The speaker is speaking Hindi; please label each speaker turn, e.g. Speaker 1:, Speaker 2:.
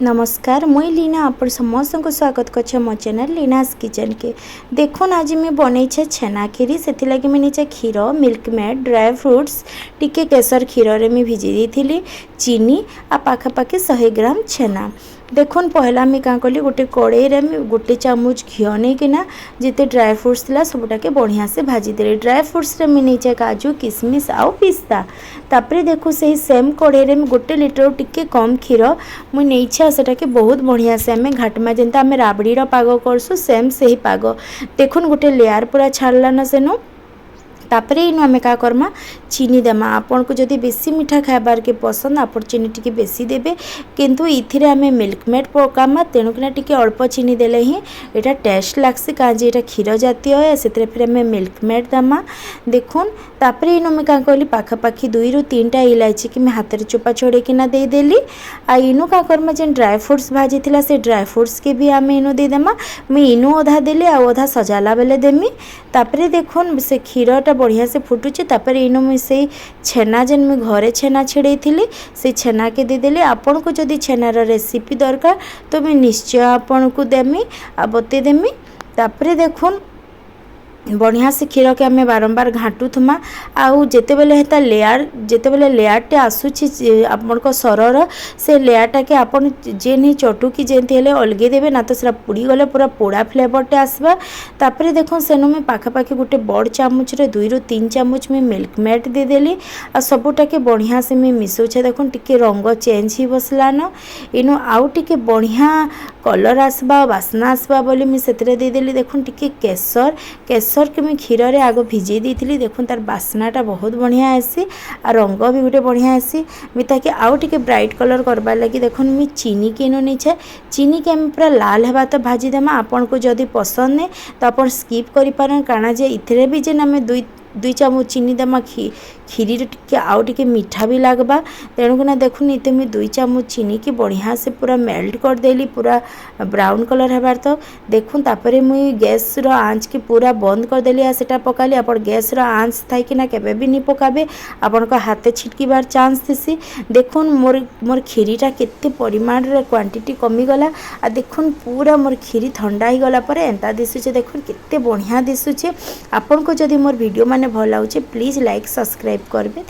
Speaker 1: नमस्कार मुई लीना आप समस्त को स्वागत कर मो चैनल लीनास किचन के। देखुन आज मैं बनई छेना खीरी से लगे मैं नीचे क्षीर मिल्क मेड ड्राई फ्रुट्स टिके केसर क्षीर में भिजे दी चीनी आ पाखापाखि 100 ग्राम छेना। देखुन पहला मुझे क्या कली गोटे कड़े गोटे चामच घी नहीं किना जिते ड्राई फ्रुट्स थी सबूटा के बढ़िया से भाजीदेली। ड्राई फ्रुट्स रे मुझे नीचे काजू किशमिश आउ पिस्ता। तापरे देखो से सेम कड़े में 1 लिटर टिके कम क्षीर मुझे नहीं सेटा के बहुत बढ़िया से आम घाटमा जमी आम राबड़ी पाग करसु सेम से ही पाग। देखुन गोटे लेयर पूरा छाड़ला ना सेनु। तापरे इनु आमे का करमा चीनी देमा। आपन को जदि बेसी मीठा खाबार के पसंद आप चीनी टिके बेसी देबे, किंतु इथिरे आमे मिल्क मेड पकामा तेणुकिना टिके अल्प चीनी देले ही एटा टेस्ट लागसी काजे एटा क्षीर जातीय है सेतरे फिर आमे मिल्क मेड देमा। देखुन तापरे इनु मैं का कहली पाखापाखि 2 ରୁ 3टा इलायची कि मैं हाथ रे चोपा छोड़े किना दे देली। आ इनु का करमा जेन ड्राई फ्रुट्स भाजी थिला से ड्राई फ्रुट्स के भी आमे इनु दे देमा। मैं इनु अधा देली आ अधा सजाला बेले देमी। तापरे देखुन से क्षीरटा बढ़िया से फुटुचे। तापर इनु मुई से छेना जेन मुई घरे छेना छेड़े थी से छेना के देदेली। आपन को जदि छेनार रेसिपी दरकार तो मैं निश्चय आपन को देमी आ बतेदेमी। तापरे देखुन बढ़िया से क्षीर के आम बारंबार घाटुथमा आउ जिते बेले हेता लेयर जिते बेले लेयरटे आसूची आपन को सरर से लेयरटा के आपन जे नहीं चटुकी जेनती हेले अलगे देबे ना तो सेरा पुड़ी गले पूरा पोड़ा फ्लेवरटे आसबा। तापरे देखो सेनु में पाखापाखि गोटे बड़ चामच रे 2 ରୁ 3 चामच में मिल्क मेड दे देली आ सबूटा के बढ़िया से मैं मिसौछे। देखो टिके रंग चेंज ही बसलान इनु आउ टिके बढ़िया कलर आसबा बास्ना आसबा बोली मैं सेतरे दे देली। देखो टिके केसर केसर के मैं क्षीर रे आग भिजे दी। देखो तार बास्नाटा बहुत बढ़िया आसी आ रंग भी गोटे बढ़िया आसी। मैं ताकि आउ टिके ब्राइट कलर करबार लगी देखो मैं चीनी के इनो नहीं चीनी के आम पूरा लाल हेबा तो भाजी देमा। आपन को जदि पसंद नहीं तो आप स्कीप करि पारन काना जे इथिरे भी जेन आम 2 चामच चीनी देमा खीरी टिके आउ टिके मीठा भी लगबा। तेणुकना देखुन इते मुझे 2 चामच चीनी की बढ़िया से पूरा मेल्ट कर देली पूरा ब्राउन कलर हेबार तो। देखुन तापरे मुई गैस रो आंच के पूरा बंद कर देली आ सेटा पकाली। आप गैस रो आंच थाई कि ना केबे भी नहीं पकाबे आपन को हाथे छिटकीबार चांस थिसी। देखुन मोर खीरीटा केते परिमाण रे क्वांटिटी कमी गला आ देखुन पूरा मोर खीरी ठंडा ही गला परे एंता दिसुचे। देखुन केते बढ़िया दिसुचे। आपन को जदि मोर वीडियो माने भल लाଗୁचे प्लीज लाइक सब्सक्राइब करबे।